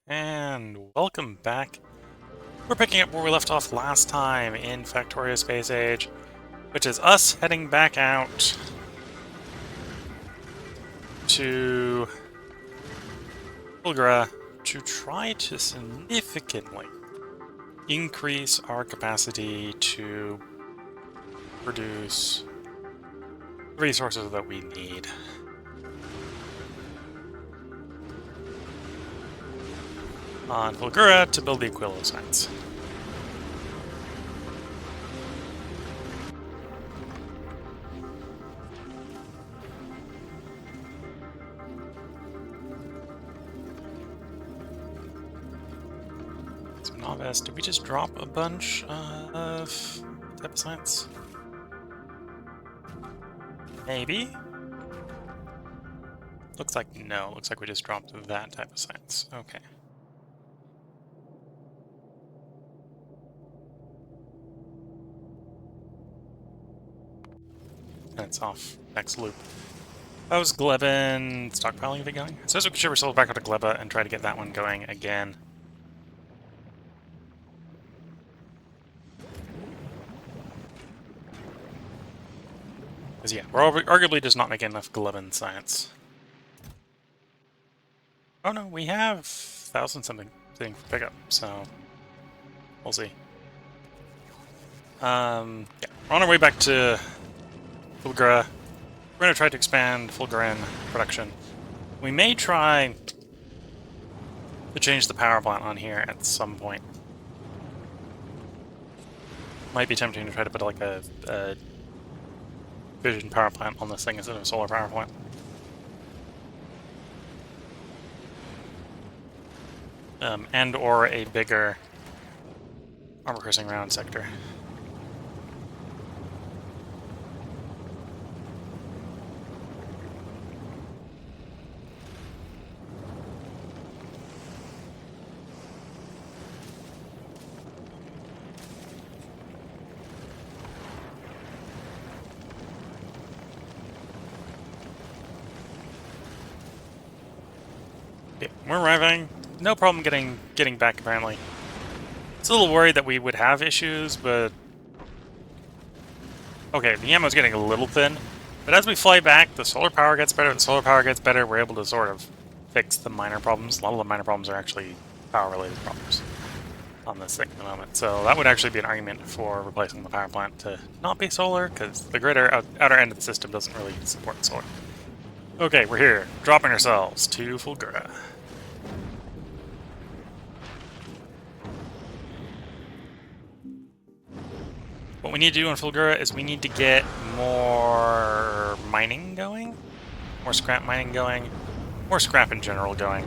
And welcome back. We're picking up where we left off last time in Factorio Space Age, which is us heading back out to Fulgura to try to significantly increase our capacity to produce resources that we need. On Fulgura to build the Aquilo sites. So novice, did we just drop a bunch of type of science? Maybe? Looks like no. Looks like we just dropped that type of science. Okay. And it's off. Next loop. How's Glebin stockpiling of it going? It says we should resolve back out to Gleba and try to get that one going again. Because yeah, we're arguably just not making enough Glebin science. Oh no, we have 1,000 something thing for pickup, so we'll see. Yeah, we're on our way back to Fulgura. We're going to try to expand Fulguran production. We may try to change the power plant on here at some point. Might be tempting to try to put like a fission power plant on this thing instead of a solar power plant. And or a bigger armor cruising round sector. Okay, we're arriving. No problem getting back, apparently. It's a little worried that we would have issues, but... Okay, the ammo's getting a little thin. But as we fly back, the solar power gets better, we're able to sort of fix the minor problems. A lot of the minor problems are actually power-related problems on this thing at the moment. So that would actually be an argument for replacing the power plant to not be solar, because the grid outer end of the system doesn't really support solar. Okay, we're here, dropping ourselves to Fulgura. What we need to do in Fulgura is we need to get more mining going, more scrap mining going, more scrap in general going.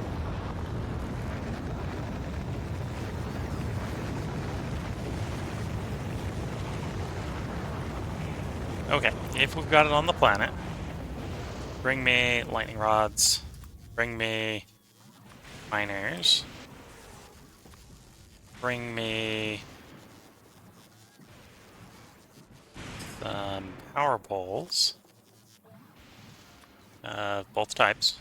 Okay, if we've got it on the planet, bring me lightning rods, bring me miners, bring me some power poles, both types.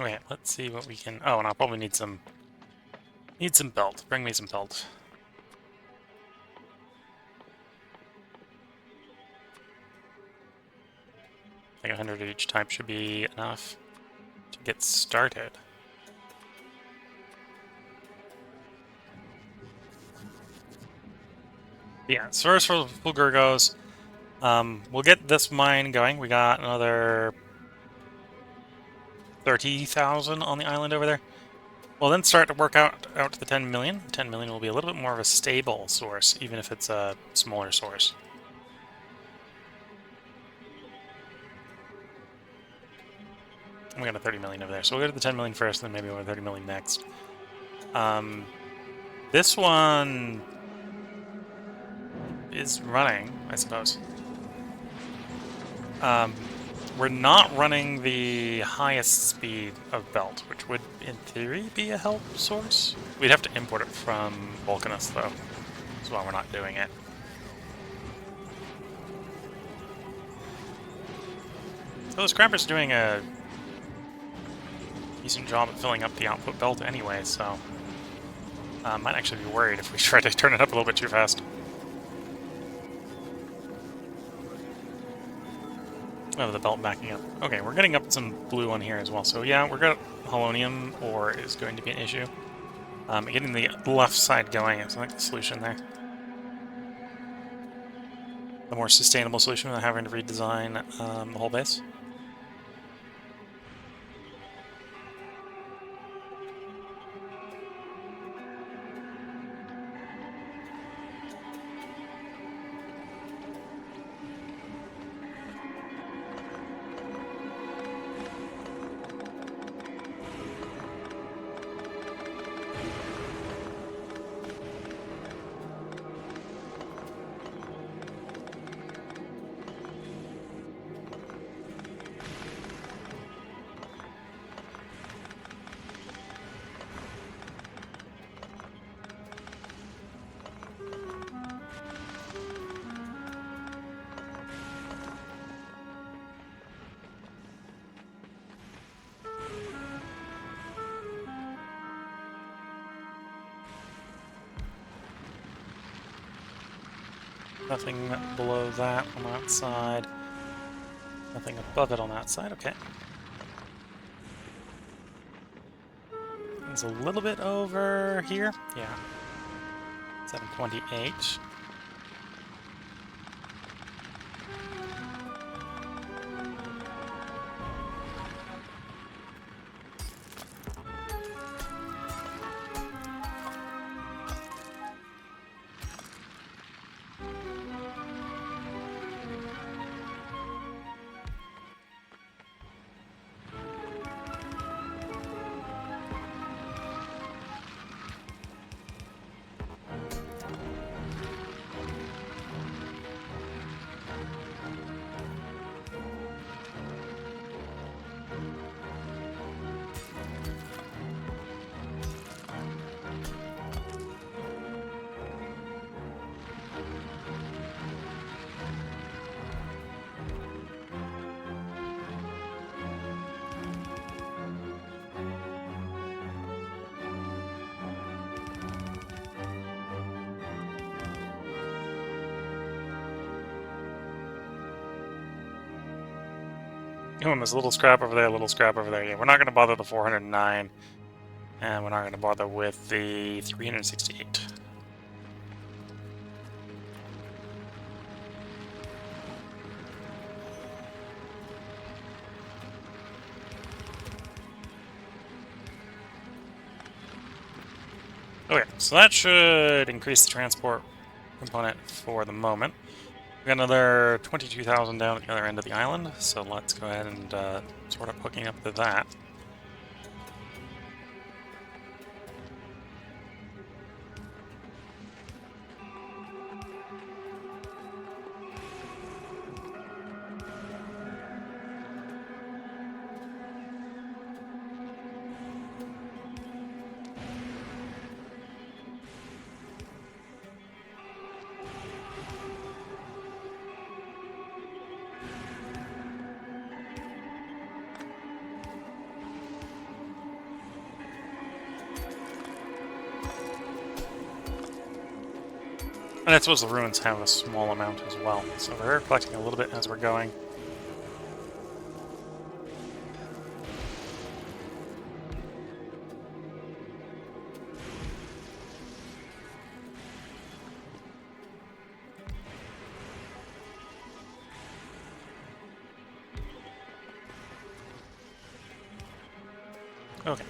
Okay, let's see what we can... Oh, and I'll probably need some belt. Bring me some belt. Like 100 of each type should be enough to get started. Yeah, so first for Fulgur goes, we'll get this mine going. We got another 30,000 on the island over there. We'll then start to work out to the 10 million. 10 million will be a little bit more of a stable source, even if it's a smaller source. We got a 30 million over there, so we'll go to the 10 million first, and then maybe we'll go to 30 million next. This one... is running, I suppose. We're not running the highest speed of belt, which would, in theory, be a help source. We'd have to import it from Vulcanus, though. That's why we're not doing it. So the Scrapper's doing a decent job at filling up the output belt anyway, so... might actually be worried if we try to turn it up a little bit too fast. Oh, the belt backing up. Okay, we're getting up some blue on here as well. So yeah, we're got Holonium ore is going to be an issue. Getting the left side going is like the solution there. The more sustainable solution than having to redesign the whole base. Nothing below that on that side. Nothing above it on that side. Okay. It's a little bit over here. Yeah. 728. Oh, and there's a little scrap over there, a little scrap over there. Yeah, we're not going to bother the 409, and we're not going to bother with the 368. Okay, so that should increase the transport component for the moment. We got another 22,000 down at the other end of the island, so let's go ahead and sort of hooking up to that. And I suppose the ruins have a small amount as well, so we're collecting a little bit as we're going. Okay.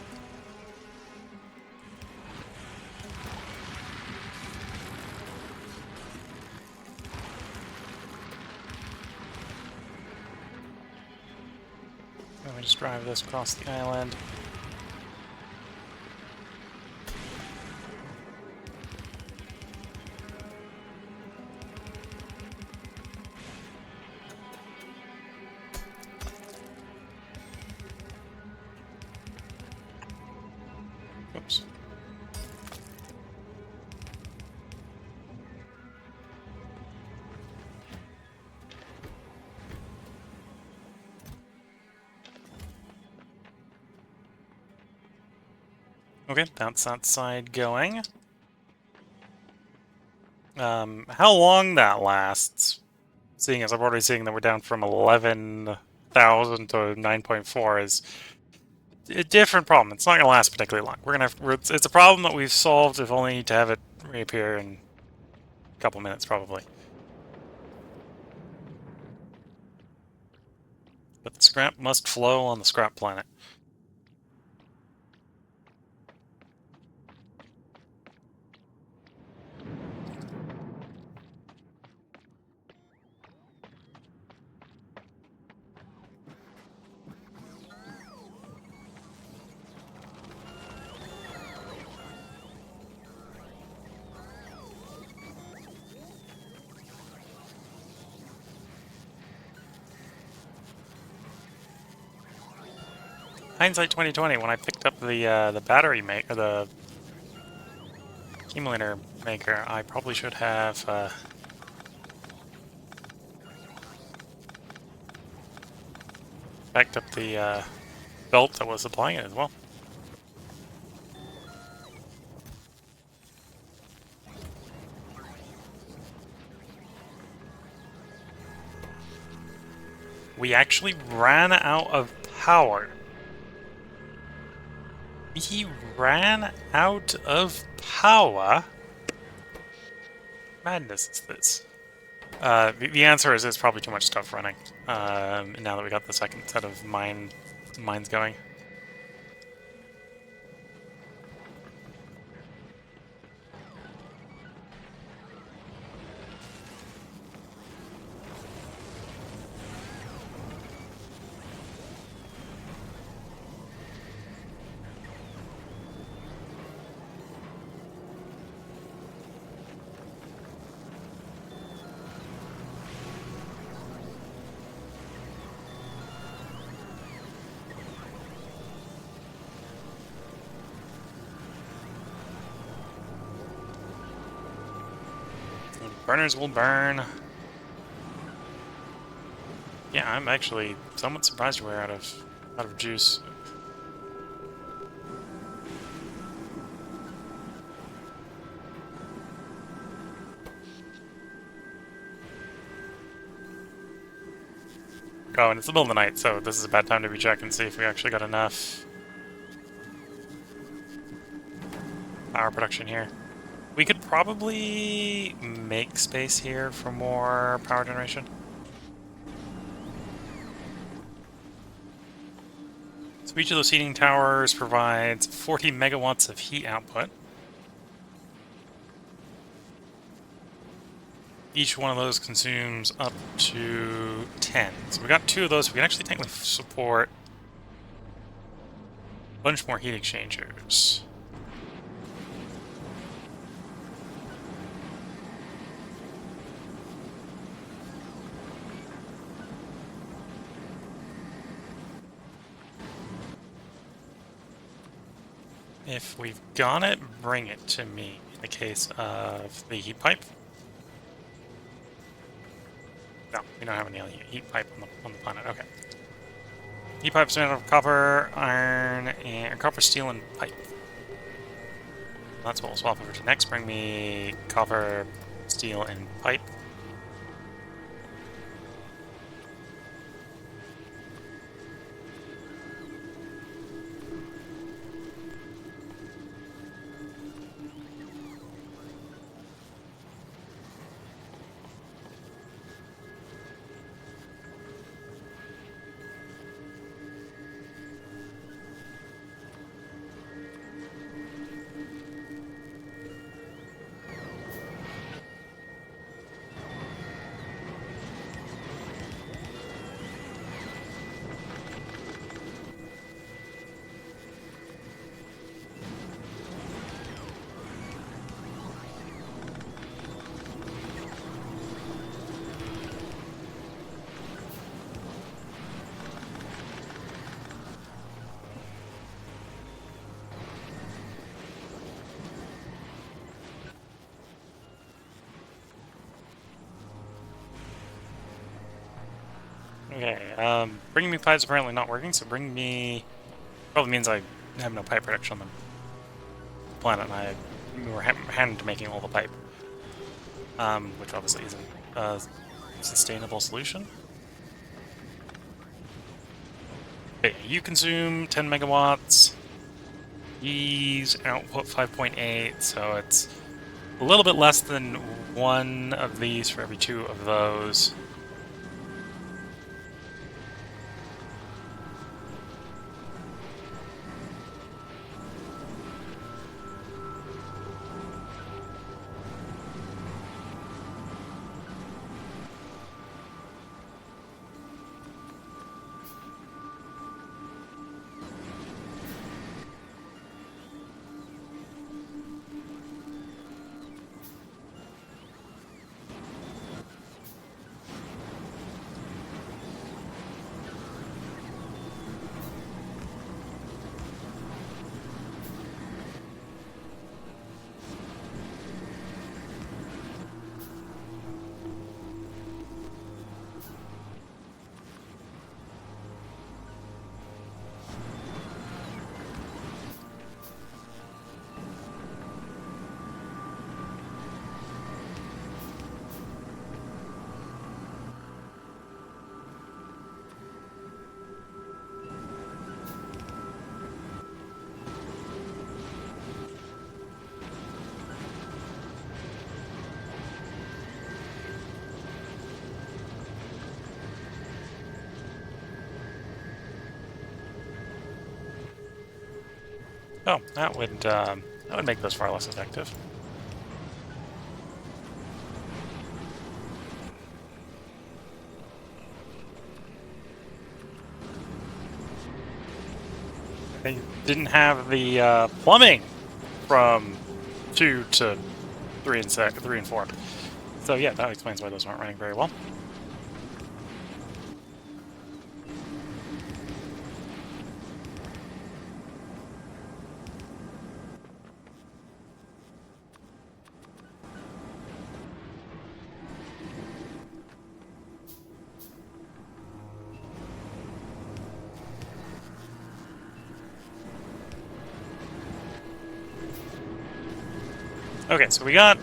Let me just drive this across the island. Okay, that's that side going. How long that lasts, seeing as I'm already seeing that we're down from 11,000 to 9.4 is a different problem. It's not going to last particularly long. We're going to have, it's a problem that we've solved, if only to have it reappear in a couple minutes, probably. But the scrap must flow on the scrap planet. Hindsight 2020, when I picked up the battery maker, the accumulator maker, I probably should have backed up the belt that was supplying it as well. We actually ran out of power. He ran out of power? Madness is this. The answer is it's probably too much stuff running. Now that we got the second set of mines going. Burners will burn. Yeah, I'm actually somewhat surprised we're out of juice. Oh, and it's the middle of the night, so this is a bad time to be checking and see if we actually got enough power production here. We could probably make space here for more power generation. So each of those heating towers provides 40 megawatts of heat output. Each one of those consumes up to 10. So we got 2 of those. So we can actually technically support a bunch more heat exchangers. If we've got it, bring it to me in the case of the heat pipe. No, we don't have any heat pipe on the planet. Okay. Heat pipe's made out of copper, iron, and copper, steel, and pipe. That's what we'll swap over to next. Bring me copper, steel, and pipe. Okay, bringing me pipes apparently not working, so bring me... Probably means I have no pipe production on them. planet, and we were hand making all the pipe, which obviously isn't a sustainable solution. But yeah, you consume 10 megawatts. These output 5.8, so it's a little bit less than one of these for every two of those. Oh, that would make those far less effective. They didn't have the plumbing from 2 to 3 and 4. So yeah, that explains why those aren't running very well. Okay, so we got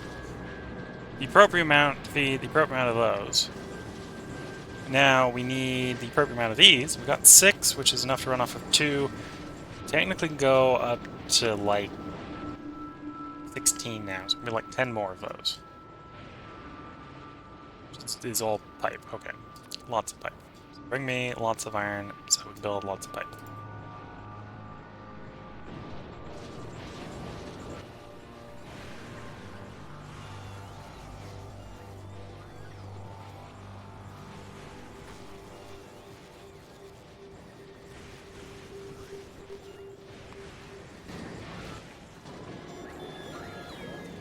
the appropriate amount to feed the appropriate amount of those. Now we need the appropriate amount of these. We got 6, which is enough to run off of 2. Technically go up to like 16 now, so maybe like 10 more of those. This is all pipe. Okay, lots of pipe. So bring me lots of iron so we can build lots of pipe.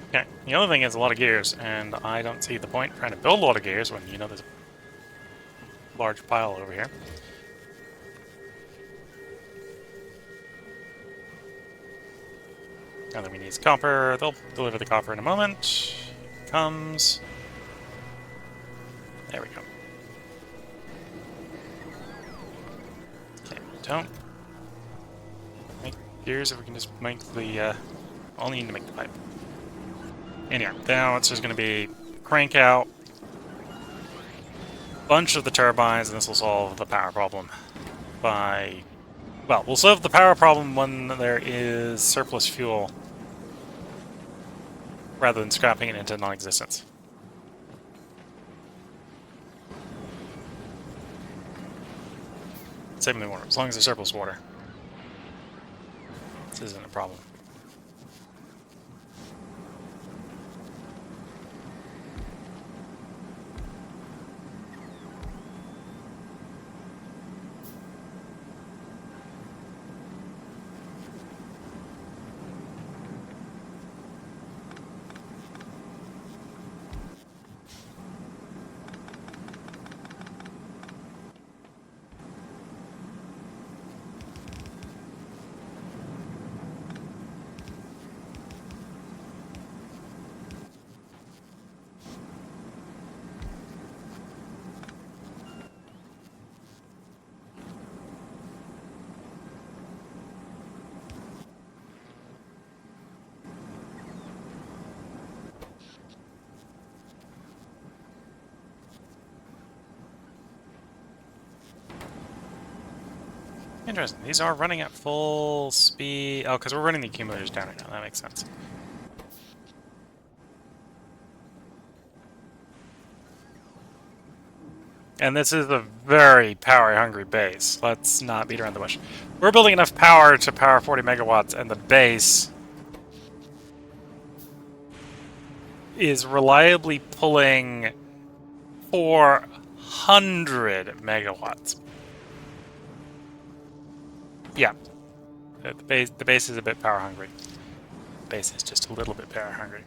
Okay, the other thing is a lot of gears, and I don't see the point trying to build a lot of gears when you know there's a large pile over here. Now that we need copper, they'll deliver the copper in a moment. Comes. There we go. Okay, don't make gears if we can just make the, only need to make the pipe. Anyhow, now it's just going to be crank out a bunch of the turbines, and this will solve the power problem by... Well, we'll solve the power problem when there is surplus fuel, rather than scrapping it into non-existence. Saving the water, as long as there's surplus water. This isn't a problem. Interesting. These are running at full speed. Oh, because we're running the accumulators down right now. That makes sense. And this is a very power-hungry base. Let's not beat around the bush. We're building enough power to power 40 megawatts, and the base is reliably pulling 400 megawatts. Yeah, the base is a bit power hungry. The base is just a little bit power hungry.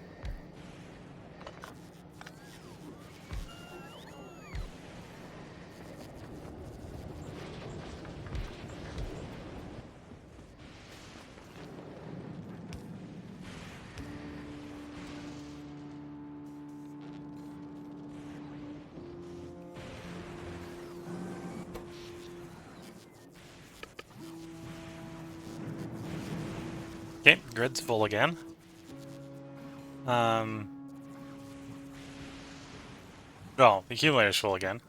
Okay, grid's full again. Well, the accumulator's full again.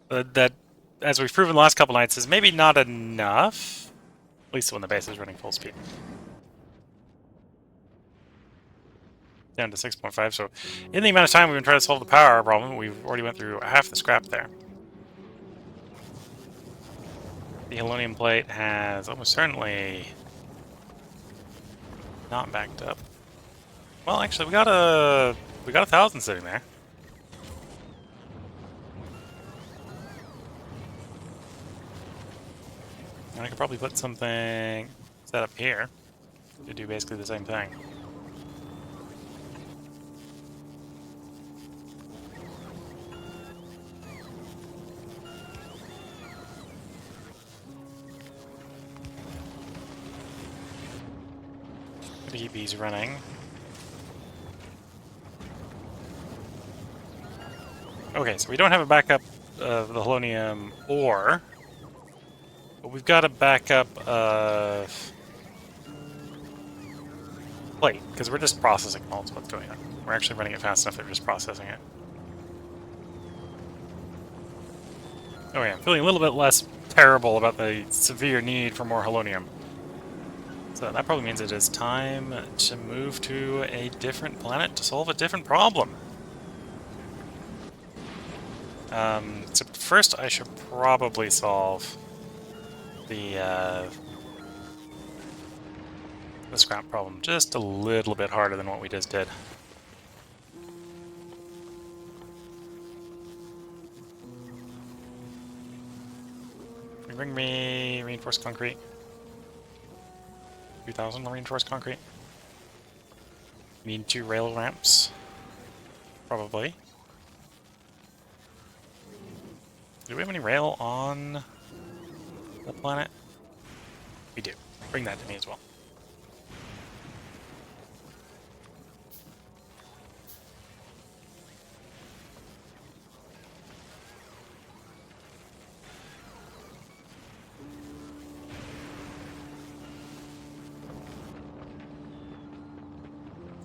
That, as we've proven the last couple nights, is maybe not enough. At least when the base is running full speed. Down to 6.5, so in the amount of time we've been trying to solve the power problem, we've already went through half the scrap there. The Holonium plate has almost certainly not backed up. Well, actually, we got a 1,000 sitting there. And I could probably put something set up here to do basically the same thing. Gonna keep these running. Okay, so we don't have a backup of the Holonium ore, but we've got a backup of plate, because we're just processing molds. What's going on? We're actually running it fast enough that we're just processing it. Oh yeah, I'm feeling a little bit less terrible about the severe need for more Holonium. So that probably means it is time to move to a different planet to solve a different problem. So first I should probably solve the scrap problem just a little bit harder than what we just did. Can you bring me reinforced concrete? 2,000 reinforced concrete. Need 2 rail ramps. Probably. Do we have any rail on the planet? We do. Bring that to me as well.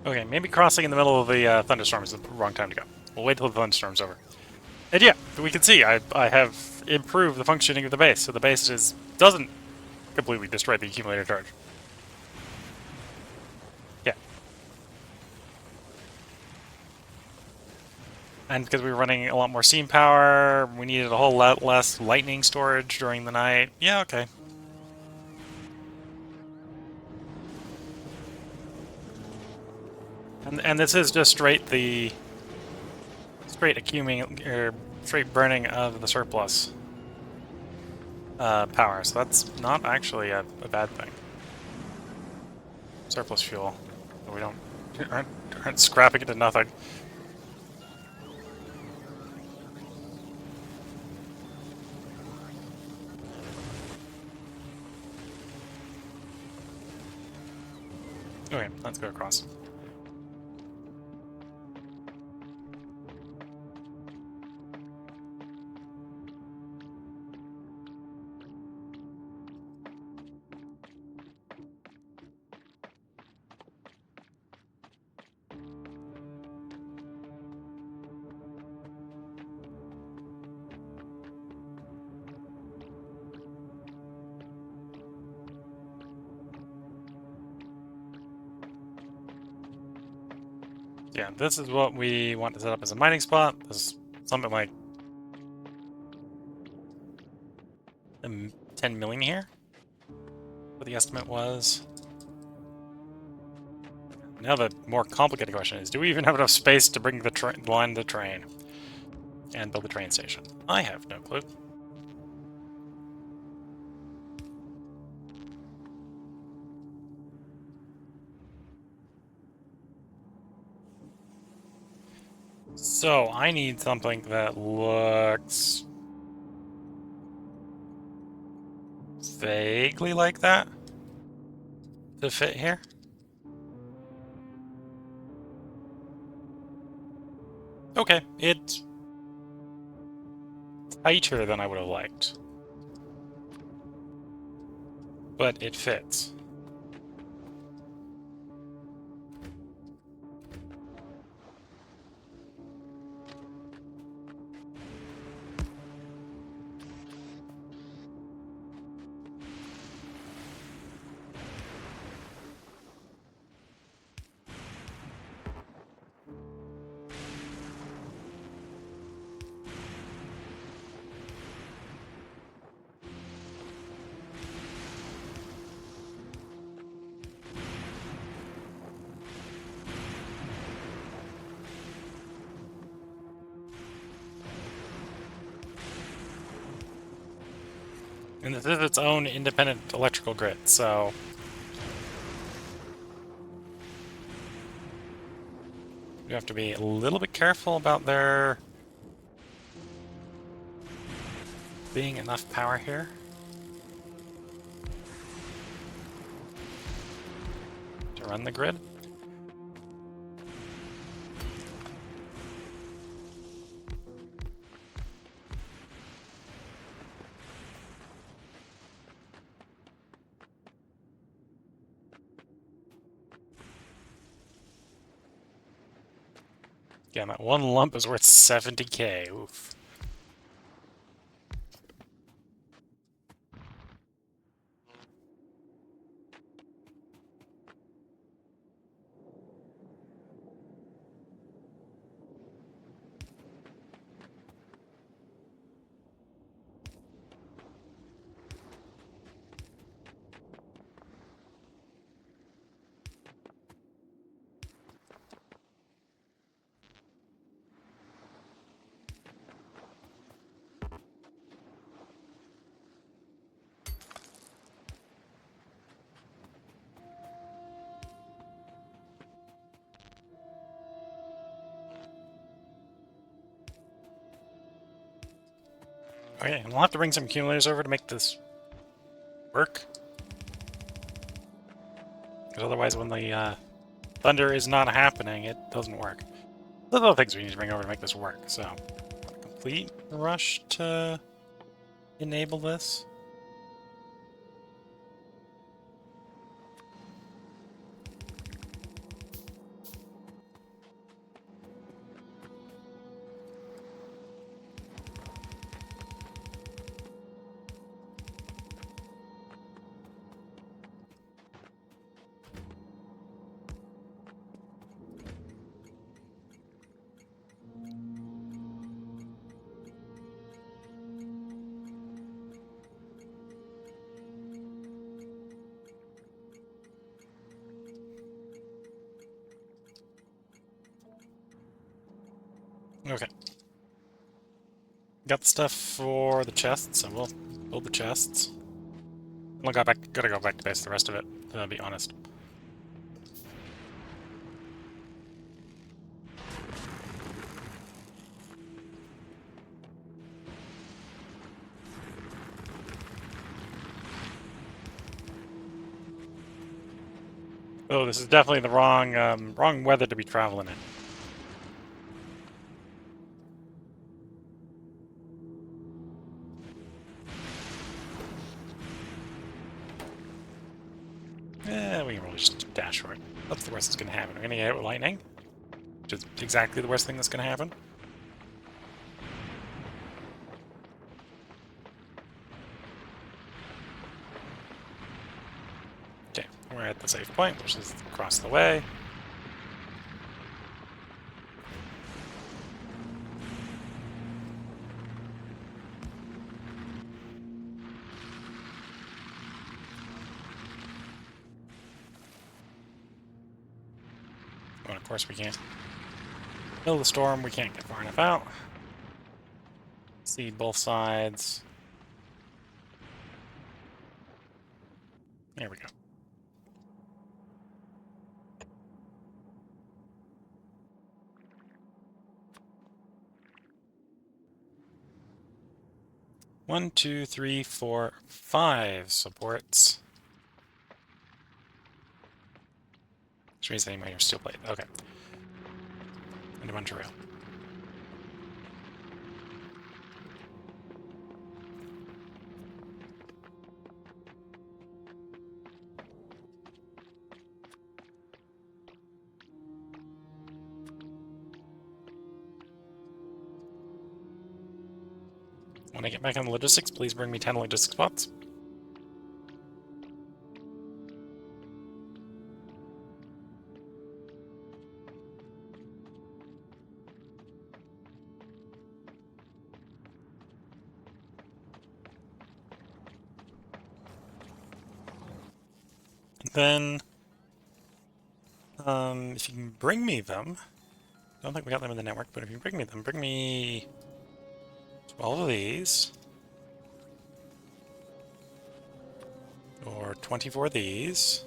Okay, maybe crossing in the middle of the thunderstorm is the wrong time to go. We'll wait till the thunderstorm's over. And yeah, we can see I have improved the functioning of the base, so the base doesn't completely destroy the accumulator charge. Yeah. And because we were running a lot more steam power, we needed a whole lot less lightning storage during the night. Yeah, okay. And this is just straight accumulating or straight burning of the surplus power, so that's not actually a bad thing. Surplus fuel, so we aren't scrapping it to nothing. Okay, let's go across. Yeah, this is what we want to set up as a mining spot. This is something like 10 million here. What the estimate was. Now the more complicated question is, do we even have enough space to bring the line the train and build the train station? I have no clue. So I need something that looks vaguely like that to fit here. Okay, it's tighter than I would have liked, but it fits. And this is its own independent electrical grid, so you have to be a little bit careful about there being enough power here to run the grid. Yeah, that one lump is worth 70k. Oof. Okay, and we'll have to bring some accumulators over to make this work. Because otherwise, when the thunder is not happening, it doesn't work. There's other things we need to bring over to make this work, so... A complete rush to enable this. Okay. Got the stuff for the chests, so we'll build the chests. We'll gotta go back to base the rest of it, to be honest. Oh, this is definitely the wrong weather to be traveling in. We can really just dash for it. That's the worst that's gonna happen. We're gonna get hit with lightning, which is exactly the worst thing that's gonna happen. Okay, we're at the safe point, which is across the way. And of course we can't kill the storm, we can't get far enough out. See both sides. There we go. One, two, three, four, five supports. Which means they might have steel plate. Okay. And a bunch of rail. When I get back on the logistics, please bring me 10 logistics spots. And then, if you can bring me them, I don't think we got them in the network, but if you bring me them, bring me 12 of these. Or 24 of these.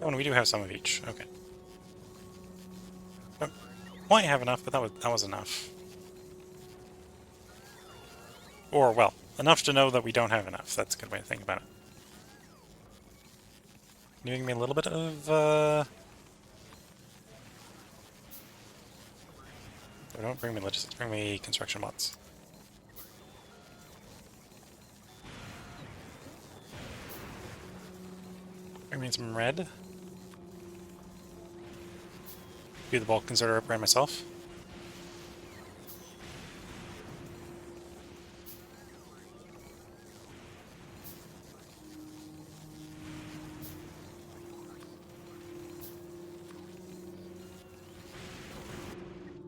Oh, and we do have some of each. Okay. Don't quite have enough, but that was enough. Or, well, enough to know that we don't have enough. That's a good way to think about it. Giving me a little bit of, Oh, don't bring me logistics, bring me construction bots. Bring me some red. Do the bulk converter upgrade myself.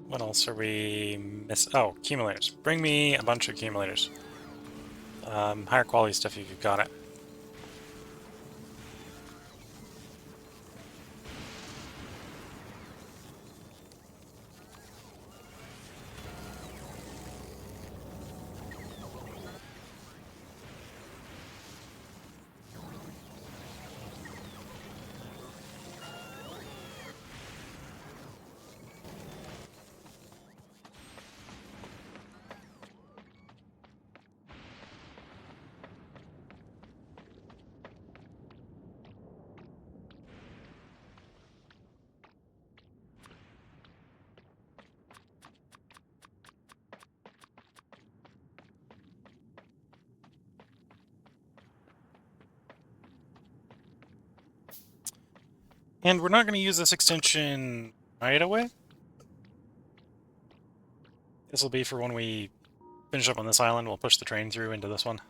What else are we Oh, accumulators. Bring me a bunch of accumulators. Higher quality stuff if you've got it. And we're not going to use this extension right away. This will be for when we finish up on this island. We'll push the train through into this one.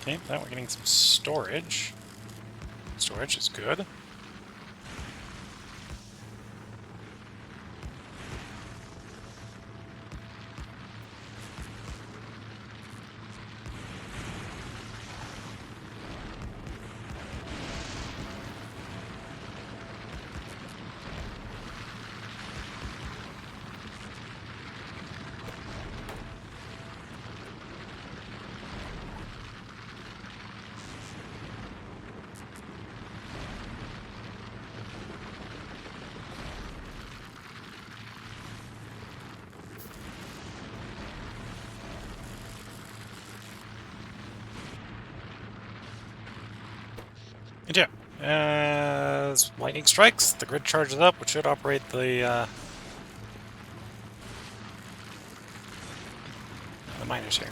Okay, now we're getting some storage storage is good. And yeah, as lightning strikes, the grid charges up, which should operate the miners here.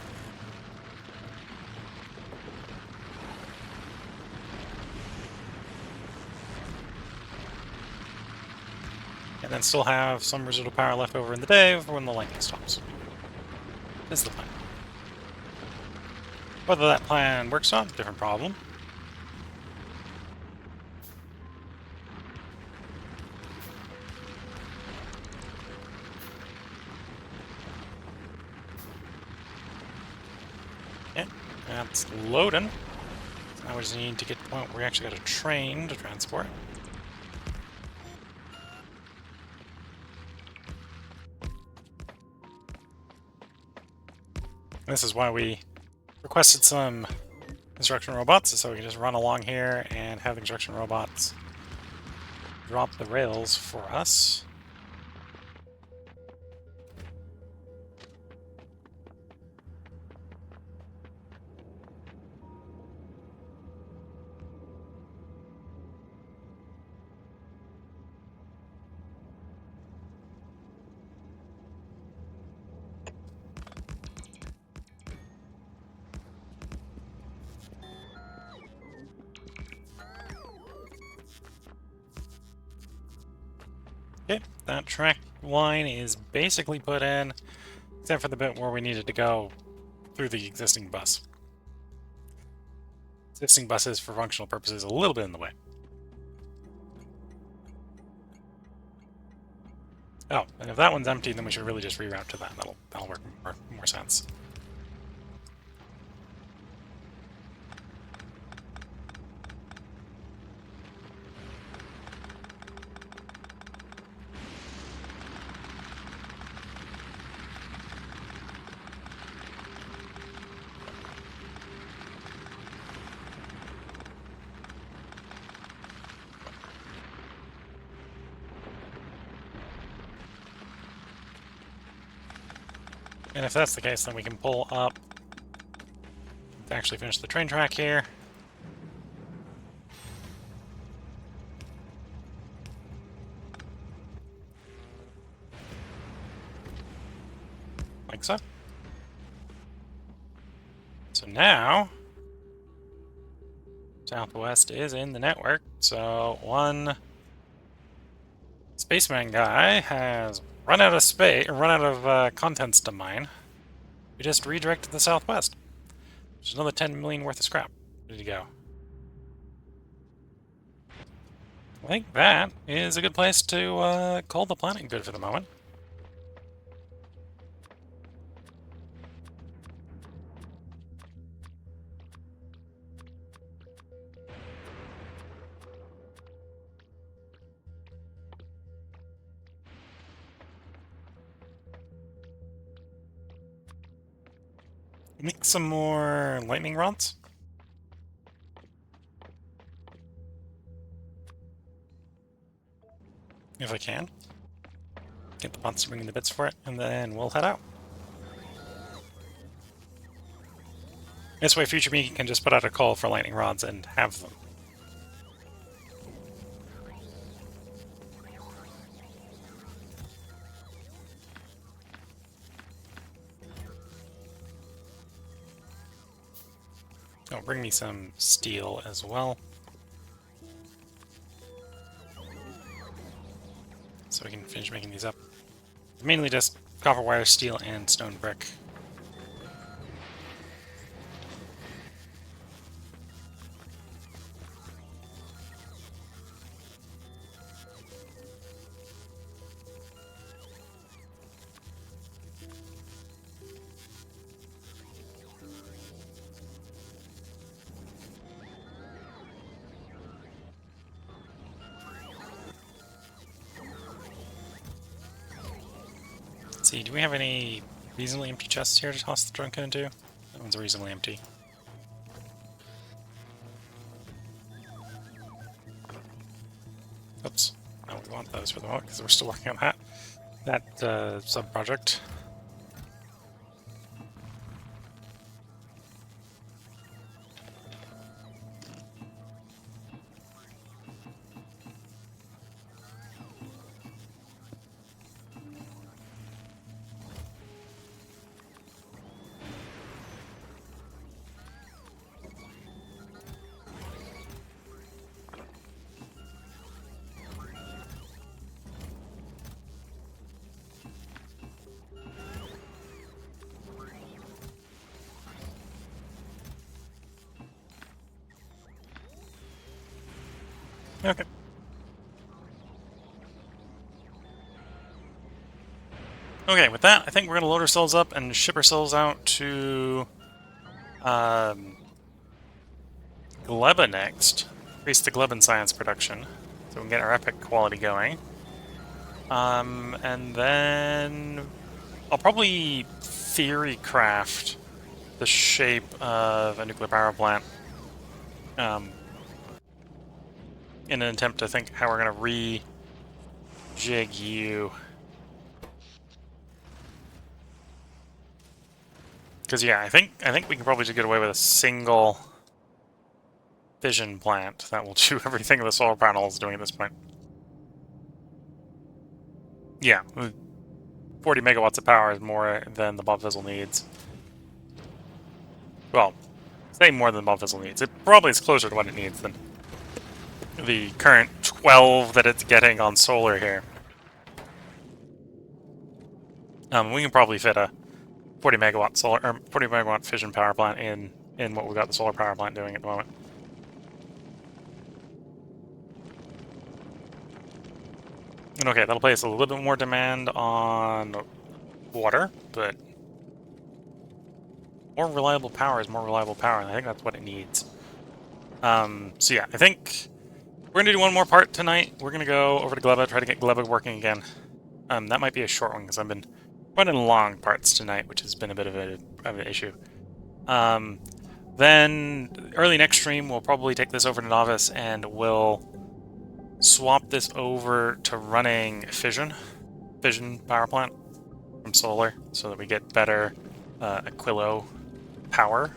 And then still have some residual power left over in the day for when the lightning stops. This is the plan. Whether that plan works or not, different problem. Yeah, that's loading. So now we just need to get to the point where we actually got a train to transport. This is why we requested some construction robots, so we can just run along here and have the construction robots drop the rails for us. Okay, that track line is basically put in, except for the bit where we needed to go through the existing bus. Existing bus is, for functional purposes, a little bit in the way. Oh, and if that one's empty, then we should really just reroute to that. That'll work more sense. And if that's the case, then we can pull up to actually finish the train track here. Like so. So now, Southwest is in the network, so one spaceman guy has run out of space, run out of contents to mine. We just redirected the Southwest. There's another 10 million worth of scrap. Ready to go. I think that is a good place to call the planet good for the moment. Make some more lightning rods. If I can. Get the bots to bring in the bits for it, and then we'll head out. This way future me can just put out a call for lightning rods and have them. Oh, bring me some steel as well. So we can finish making these up. Mainly just copper wire, steel, and stone brick. see, do we have any reasonably empty chests here to toss the junk into? That one's reasonably empty. Oops. No, we want those for the moment because we're still working on that sub-project. Okay. Okay, with that, I think we're going to load ourselves up and ship ourselves out to Gleba next. Increase the Gleban science production, so we can get our epic quality going. And then I'll probably theory craft the shape of a nuclear power plant in an attempt to think how we're going to re-jig you. Because yeah, I think we can probably just get away with a single fission plant that will do everything the solar panel is doing at this point. Yeah, 40 megawatts of power is more than the Bob Fizzle needs. Well, say more than Bob Fizzle needs. It probably is closer to what it needs than the current 12 that it's getting on solar here. We can probably fit a 40 megawatt solar or 40 megawatt fission power plant in what we got the solar power plant doing at the moment. And okay, that'll place a little bit more demand on water, but more reliable power is more reliable power, and I think that's what it needs. So yeah, I think we're going to do one more part tonight. We're going to go over to Gleba, try to get Gleba working again. That might be a short one, because I've been running long parts tonight, which has been a bit of an issue. Then, early next stream, we'll probably take this over to Novice, and we'll swap this over to running fission power plant from solar, so that we get better Aquilo power,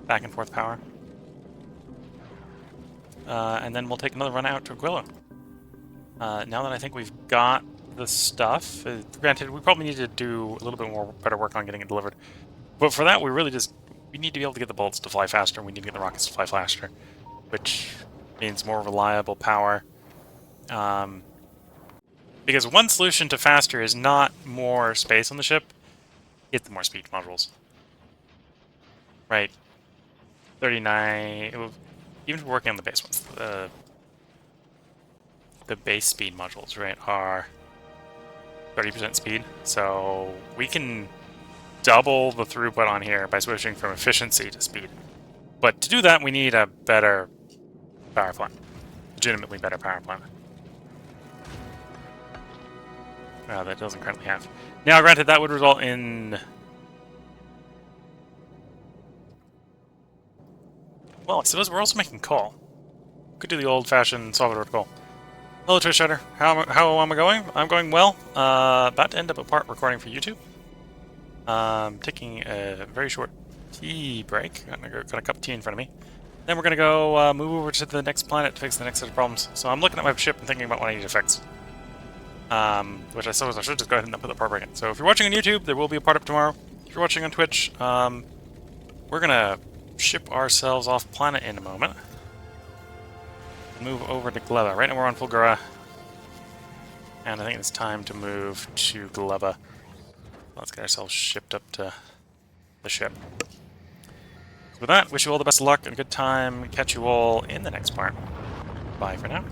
back and forth power. And then we'll take another run out to Aquilo. Now that I think we've got the stuff, granted, we probably need to do a little bit more better work on getting it delivered. But for that, we need to be able to get the bullets to fly faster, and we need to get the rockets to fly faster, which means more reliable power. Because one solution to faster is not more space on the ship, it's more speed modules. Right. 39... Even if we're working on the base ones, the base speed modules, right, are 30% speed. So we can double the throughput on here by switching from efficiency to speed. But to do that, we need a better power plant. Legitimately better power plant. That doesn't currently have. Now, granted, that would result in... Well, I suppose we're also making coal. Could do the old-fashioned Salvador coal. Hello, Trish Shutter. How am I going? I'm going well. About to end up a part recording for YouTube. Taking a very short tea break. Got a cup of tea in front of me. Then we're going to go move over to the next planet to fix the next set of problems. So I'm looking at my ship and thinking about what I need to fix. Which I suppose I should just go ahead and put the part break in. So if you're watching on YouTube, there will be a part up tomorrow. If you're watching on Twitch, we're going to ship ourselves off planet in a moment. Move over to Gleba. Right now we're on Fulgura. And I think it's time to move to Gleba. Let's get ourselves shipped up to the ship. So with that, wish you all the best of luck and a good time. Catch you all in the next part. Bye for now.